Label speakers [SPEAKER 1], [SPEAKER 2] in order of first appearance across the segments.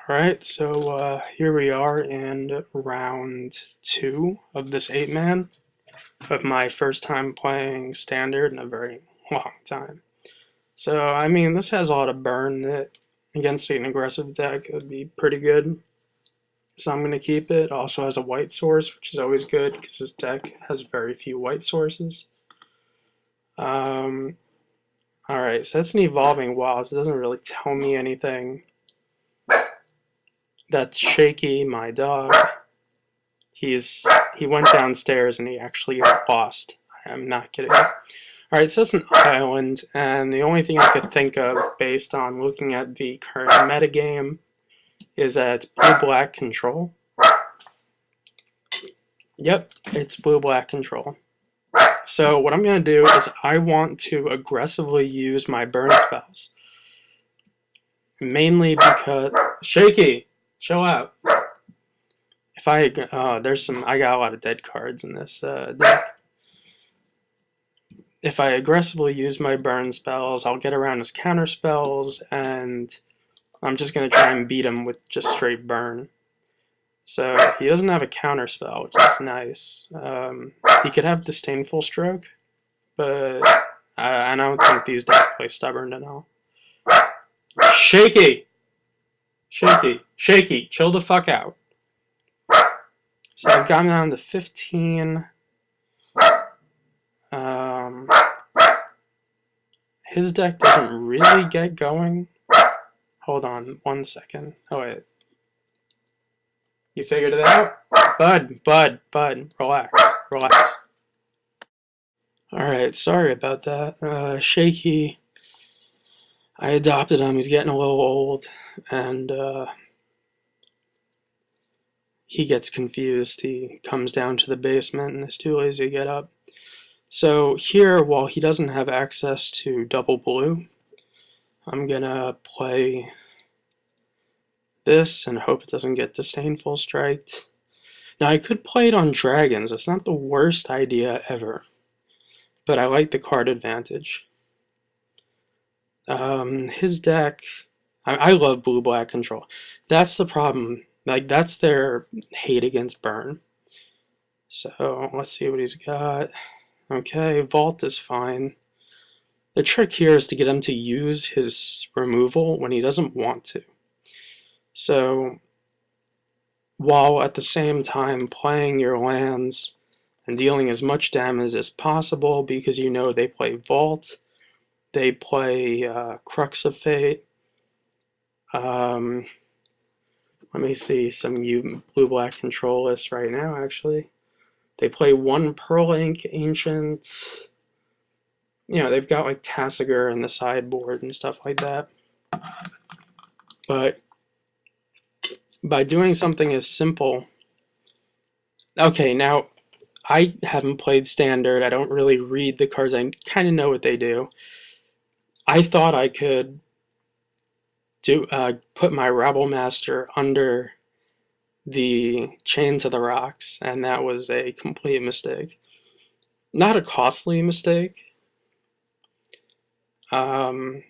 [SPEAKER 1] Alright, so here we are in round 2 of this 8-man of my first time playing Standard in a very long time. So, I mean, this has a lot of burn in it. Against an aggressive deck, it would be pretty good. So I'm going to keep it. Also has a white source, which is always good because this deck has very few white sources. Alright, so that's an Evolving Wilds. It doesn't really tell me anything. That's Shaky, my dog. He went downstairs and he actually lost. I'm not kidding. Alright, so it's an island, and the only thing I could think of based on looking at the current metagame is that it's blue-black control. Yep, it's blue-black control. So what I'm going to do is I want to aggressively use my burn spells. Mainly because... Shaky! Chill out. If I got a lot of dead cards in this deck. If I aggressively use my burn spells, I'll get around his counter spells, and I'm just going to try and beat him with just straight burn. So he doesn't have a counter spell, which is nice. He could have Disdainful Stroke, but I don't think these decks play Stubborn at all. Shaky! Shaky! Shaky! Chill the fuck out. So I've gotten down to 15. His deck doesn't really get going. Hold on 1 second. Oh wait. You figured it out? Bud. Relax. Alright, sorry about that. Shaky. I adopted him. He's getting a little old. And he gets confused. He comes down to the basement and is too lazy to get up. So here, while he doesn't have access to double blue, I'm gonna play this and hope it doesn't get Disdainful Striked. Now I could play it on dragons. It's not the worst idea ever, but I like the card advantage. His deck, I love blue-black control. That's the problem. Like, that's their hate against burn. So let's see what he's got. Okay, Vault is fine. The trick here is to get him to use his removal when he doesn't want to. So, while at the same time playing your lands and dealing as much damage as possible, because you know they play Vault, they play Crux of Fate. Let me see some blue-black control lists right now, actually. They play one Pearl-Ink Ancient. You know, they've got like Tasigur in the sideboard and stuff like that. But by doing something as simple... Okay, now, I haven't played Standard. I don't really read the cards. I kind of know what they do. I thought I could put my Rabblemaster under the Chain to the Rocks, and that was a complete mistake. Not a costly mistake. It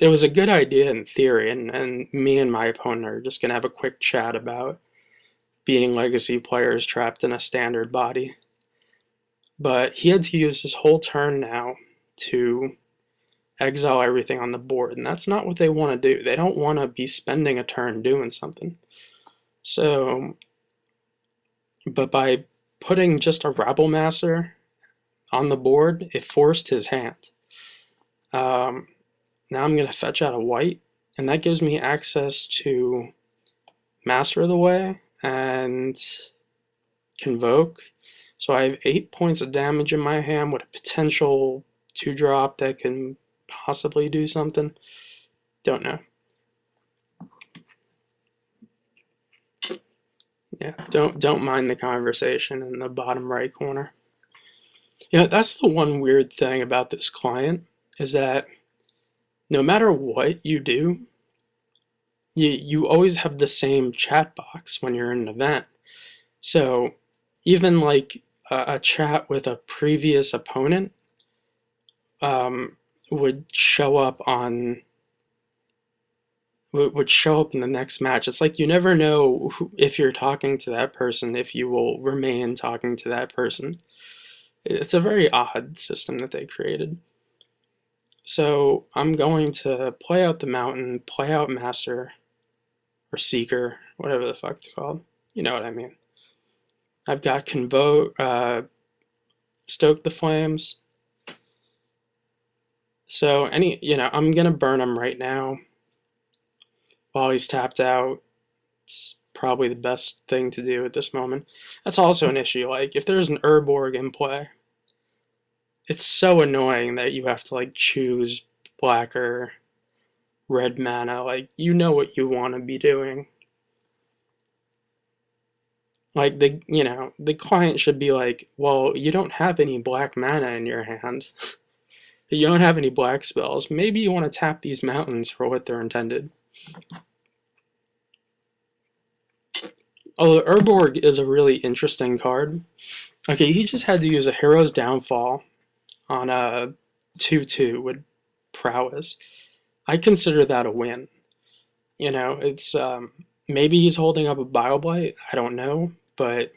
[SPEAKER 1] was a good idea in theory, and me and my opponent are just going to have a quick chat about being Legacy players trapped in a Standard body. But he had to use his whole turn now to exile everything on the board, and that's not what they want to do. They don't want to be spending a turn doing something. So, but by putting just a Rabblemaster on the board, it forced his hand. Now I'm going to fetch out a white, and that gives me access to Master of the Way and Convoke. So I have 8 points of damage in my hand with a potential 2-drop that can possibly do something. Don't know. Yeah, don't mind the conversation in the bottom right corner. You know, that's the one weird thing about this client, is that no matter what you do, you always have the same chat box when you're in an event. So even like a chat with a previous opponent would show up on would show up in the next match. It's like you never know if you're talking to that person, if you will remain talking to that person. It's a very odd system that they created. So I'm going to play out the mountain, play out master, or seeker, whatever the fuck it's called. You know what I mean. I've got stoke the flames. So I'm gonna burn him right now while he's tapped out. It's probably the best thing to do at this moment. That's also an issue. Like if there's an Urborg in play, it's so annoying that you have to like choose black or red mana. Like you know what you want to be doing. Like the client should be like, well, you don't have any black mana in your hand. You don't have any black spells. Maybe you want to tap these mountains for what they're intended. Although Urborg is a really interesting card. Okay, he just had to use a Hero's Downfall on a 2/2 with prowess. I consider that a win. It's maybe he's holding up a Bile-Blight. I don't know, but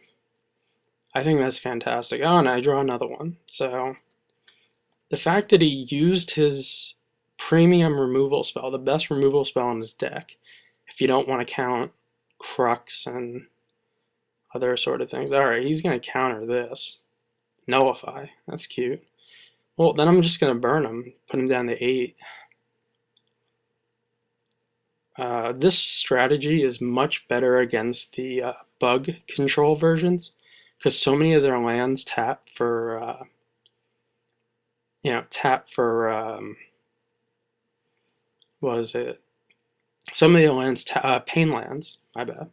[SPEAKER 1] I think that's fantastic. Oh, and I draw another one. So the fact that he used his premium removal spell, the best removal spell in his deck, if you don't want to count Crux and other sort of things. Alright, he's going to counter this. Nullify. That's cute. Well, then I'm just going to burn him, put him down to 8. This strategy is much better against the bug control versions, because so many of their lands tap for, what is it? Some of the lands, pain lands, my bad.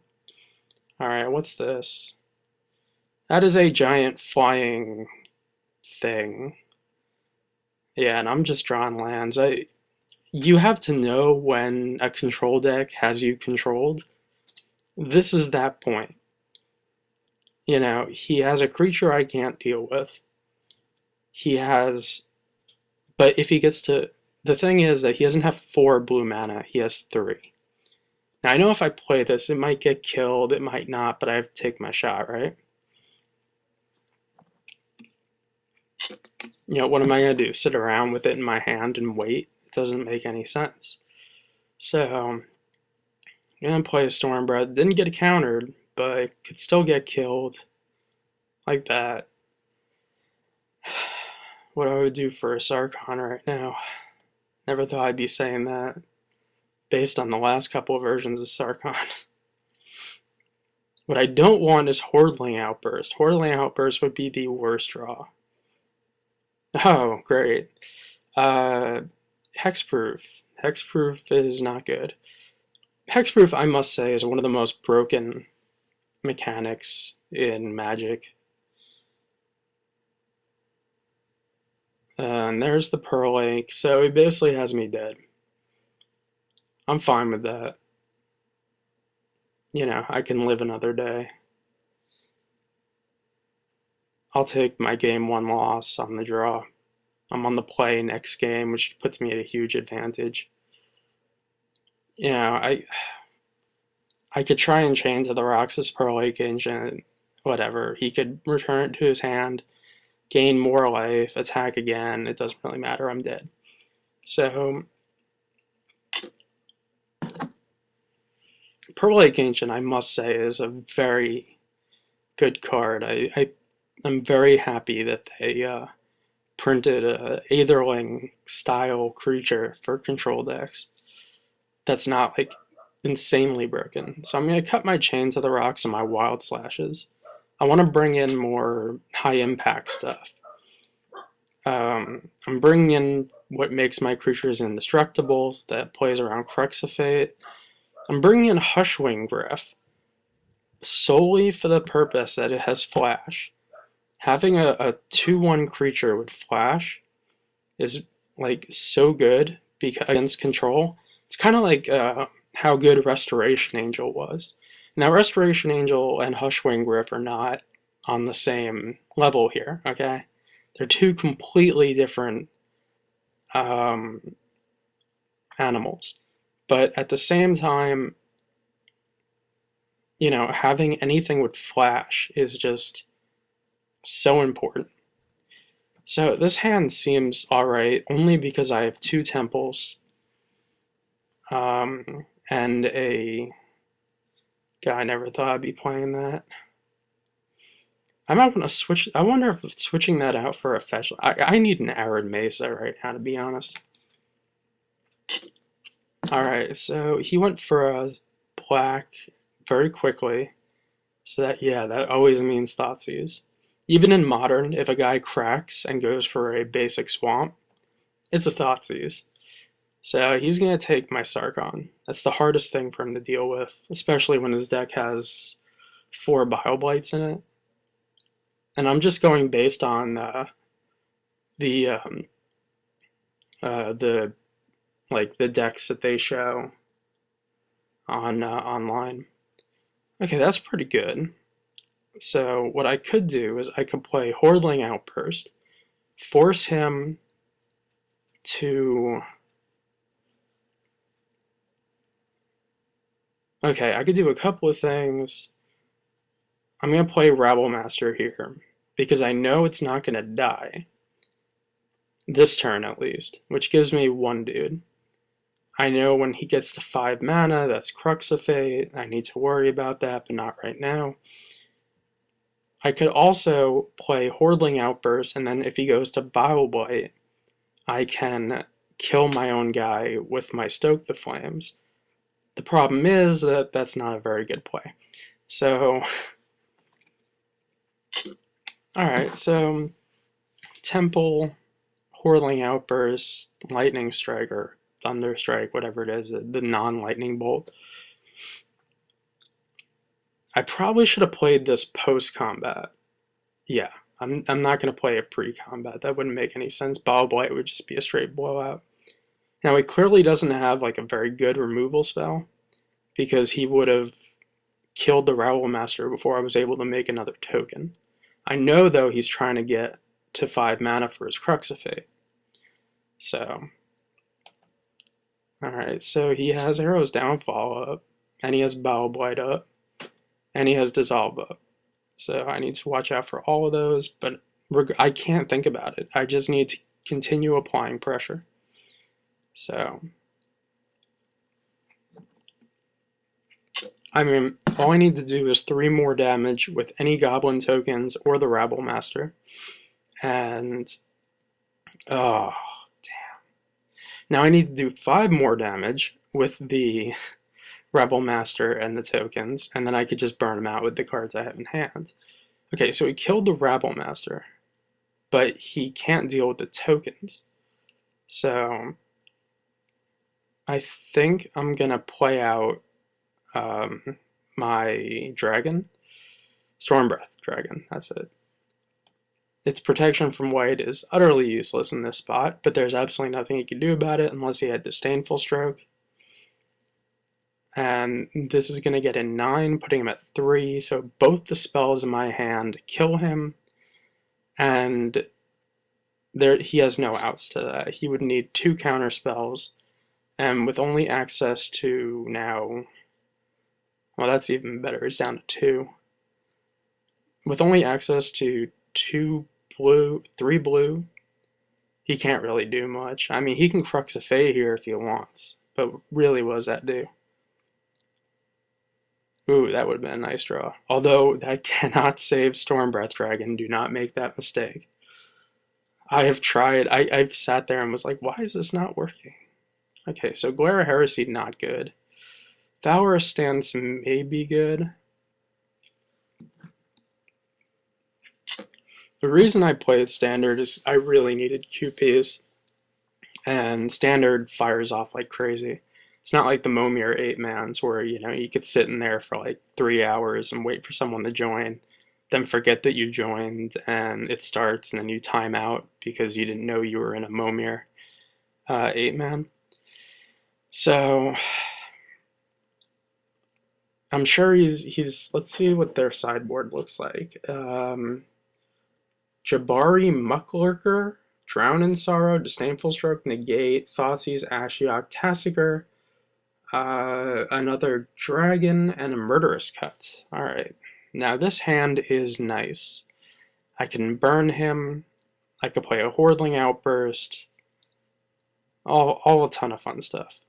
[SPEAKER 1] Alright, what's this? That is a giant flying thing. Yeah, and I'm just drawing lands. You have to know when a control deck has you controlled. This is that point. He has a creature I can't deal with. But if he gets to, the thing is that he doesn't have 4 blue mana, he has 3. Now I know if I play this, it might get killed, it might not, but I have to take my shot, right? What am I going to do? Sit around with it in my hand and wait? It doesn't make any sense. So, I'm going to play a Stormbreath. Didn't get countered, but could still get killed. Like that. What I would do for a Sarkhan right now. Never thought I'd be saying that. Based on the last couple of versions of Sarkhan. What I don't want is Hordeling Outburst. Hordeling Outburst would be the worst draw. Oh, great. Hexproof. Hexproof is not good. Hexproof, I must say, is one of the most broken mechanics in Magic. And there's the Pearl Lake, so he basically has me dead. I'm fine with that. I can live another day. I'll take my game 1 loss on the draw. I'm on the play next game, which puts me at a huge advantage. I could try and chain to the Roxas Pearl Lake Ancient, whatever. He could return it to his hand, gain more life, attack again. It doesn't really matter. I'm dead. So, Pearl Lake Ancient, I must say, is a very good card. I'm very happy that they printed a Aetherling style creature for control decks that's not like insanely broken. So I'm going to cut my Chain to the Rocks and my Wild Slashes. I want to bring in more high impact stuff. I'm bringing in what makes my creatures indestructible, that plays around Crux of Fate. I'm bringing in Hushwing Gryff solely for the purpose that it has Flash. Having a 2/1 creature with Flash is like so good against control. It's kind of like how good Restoration Angel was. Now, Restoration Angel and Hushwing Gryff are not on the same level here, okay? They're two completely different animals. But at the same time, you know, having anything with flash is just so important. So this hand seems alright only because I have two temples and a... God, I never thought I'd be playing that. I might want to switch. I wonder if switching that out for a fetch. I need an Arid Mesa right now, to be honest. Alright, so he went for a black very quickly. So that, yeah, that always means Thoughtseize. Even in Modern, if a guy cracks and goes for a basic Swamp, it's a Thoughtseize. So he's going to take my Sarkhan. That's the hardest thing for him to deal with, especially when his deck has 4 Bile Blights in it. And I'm just going based on the like the decks that they show on online. Okay, that's pretty good. So what I could do is I could play Hordeling Outburst, force him to... Okay, I could do a couple of things. I'm going to play Rabblemaster here, because I know it's not going to die. This turn, at least, which gives me 1 dude. I know when he gets to 5 mana, that's Crux of Fate. I need to worry about that, but not right now. I could also play Hordeling Outburst, and then if he goes to Bile Blight, I can kill my own guy with my Stoke the Flames. The problem is that that's not a very good play. So, alright, so Temple, Hordeling Outburst, Lightning Strike, or Thunder Strike, whatever it is, the non-lightning bolt. I probably should have played this post-combat. Yeah, I'm not going to play it pre-combat. That wouldn't make any sense. Bile Blight would just be a straight blowout. Now, he clearly doesn't have like a very good removal spell, because he would have killed the Rabblemaster before I was able to make another token. I know, though, he's trying to get to 5 mana for his Crux of Fate. So, alright, so he has Arrow's Downfall up, and he has Bile Blight up, and he has Dissolve up. So I need to watch out for all of those, but I can't think about it. I just need to continue applying pressure. So, I mean, all I need to do is 3 more damage with any Goblin tokens or the Rabblemaster. And, oh, damn. Now I need to do 5 more damage with the Rabblemaster and the tokens, and then I could just burn them out with the cards I have in hand. Okay, so he killed the Rabblemaster, but he can't deal with the tokens. So I think I'm gonna play out my dragon. Stormbreath Dragon, that's it. Its protection from white is utterly useless in this spot, but there's absolutely nothing he can do about it unless he had Disdainful Stroke. And this is going to get a 9, putting him at 3, so both the spells in my hand kill him, and he has no outs to that. He would need 2 counter spells, and with only access to now... Well, that's even better, it's down to 2. With only access to 2 blue, 3 blue, he can't really do much. I mean, he can Crux of Fate here if he wants, but really what does that do? Ooh, that would have been a nice draw. Although, that cannot save Stormbreath Dragon. Do not make that mistake. I have tried. I've sat there and was like, why is this not working? Okay, so Glare of Heresy, not good. Valorous Stance may be good. The reason I played Standard is I really needed QPs. And Standard fires off like crazy. It's not like the Momir 8-mans where, you know, you could sit in there for like 3 hours and wait for someone to join, then forget that you joined, and it starts, and then you time out because you didn't know you were in a Momir 8-man. So, I'm sure he's... Let's see what their sideboard looks like. Jabari Mucklurker, Drown in Sorrow, Disdainful Stroke, Negate, Thoughtseize, Ashiok, Tasigur, Another dragon and a murderous cut. Alright. Now this hand is nice. I can burn him. I could play a Hordling Outburst. All a ton of fun stuff.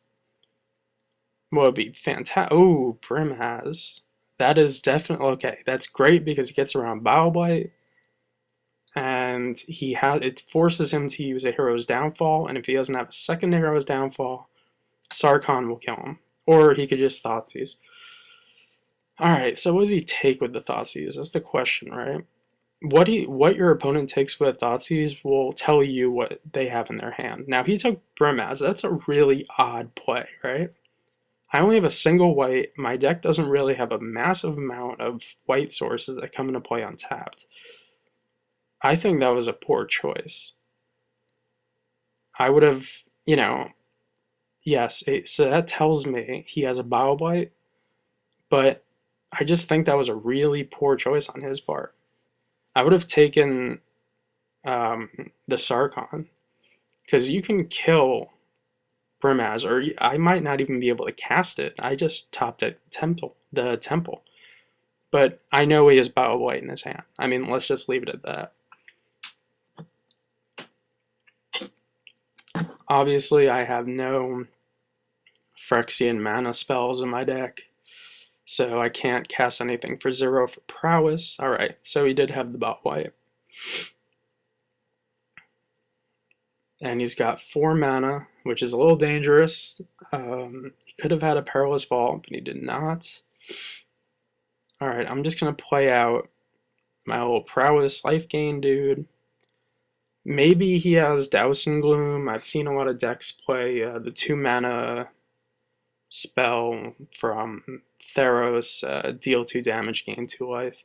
[SPEAKER 1] What would be fantastic? Oh, Brimhaz. That is definitely okay. That's great because he gets around Bile and it forces him to use a Hero's Downfall, and if he doesn't have a second Hero's Downfall, Sarkhan will kill him. Or he could just Thoughtseize. Alright, so what does he take with the Thoughtseize? That's the question, right? What your opponent takes with Thoughtseize will tell you what they have in their hand. Now, he took Brimhaz. That's a really odd play, right? I only have a single white. My deck doesn't really have a massive amount of white sources that come into play untapped. I think that was a poor choice. I would have, yes, so that tells me he has a Bile Blight, but I just think that was a really poor choice on his part. I would have taken the Sarkhan, because you can kill Brimhaz, or I might not even be able to cast it. I just topped at the temple. But I know he has Bile Blight in his hand. I mean, let's just leave it at that. Obviously, I have no Phyrexian mana spells in my deck, so I can't cast anything for 0 for prowess. Alright, so he did have the Bile Blight. And he's got 4 mana, which is a little dangerous. He could have had a Perilous Vault, but he did not. Alright, I'm just going to play out my little prowess life gain dude. Maybe he has Dowsing Gloom. I've seen a lot of decks play the 2 mana spell from Theros, deal 2 damage, gain 2 life.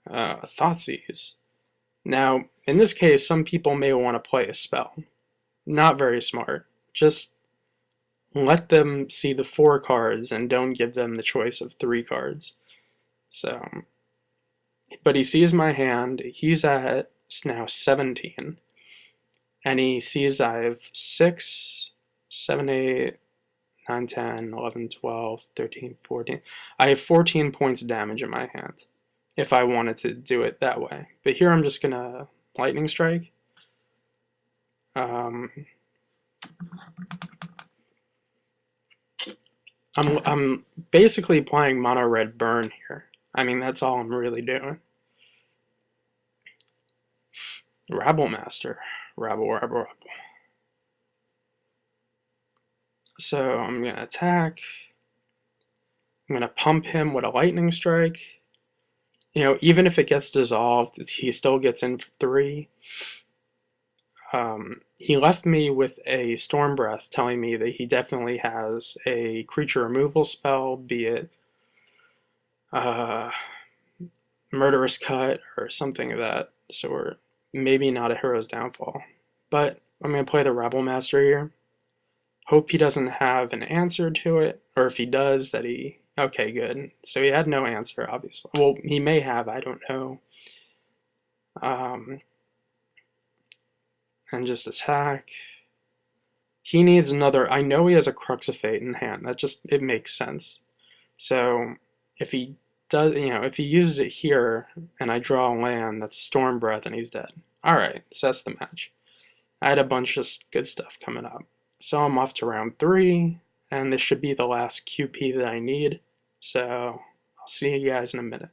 [SPEAKER 1] Thoughtseize. Now, in this case, some people may want to play a spell. Not very smart. Just let them see the 4 cards and don't give them the choice of 3 cards. So, but he sees my hand. He's at now 17. And he sees I have 6, 7, 8, 9, 10, 11, 12, 13, 14. I have 14 points of damage in my hand if I wanted to do it that way. But here I'm just going to Lightning Strike. I'm basically playing mono red burn here. I mean, that's all I'm really doing. Rabblemaster. Rabble. So I'm going to attack. I'm going to pump him with a Lightning Strike. Even if it gets dissolved, he still gets in for 3. He left me with a Storm Breath telling me that he definitely has a creature removal spell, be it Murderous Cut or something of that sort. Maybe not a Hero's Downfall. But I'm going to play the Rabblemaster here. Hope he doesn't have an answer to it, or if he does, that he... Okay, good. So he had no answer, obviously. Well, he may have, I don't know. And just attack. He needs another... I know he has a Crux of Fate in hand. It makes sense. So if he does, if he uses it here, and I draw a land, that's Storm Breath, and he's dead. Alright, so that's the match. I had a bunch of good stuff coming up. So I'm off to round 3, and this should be the last QP that I need. So I'll see you guys in a minute.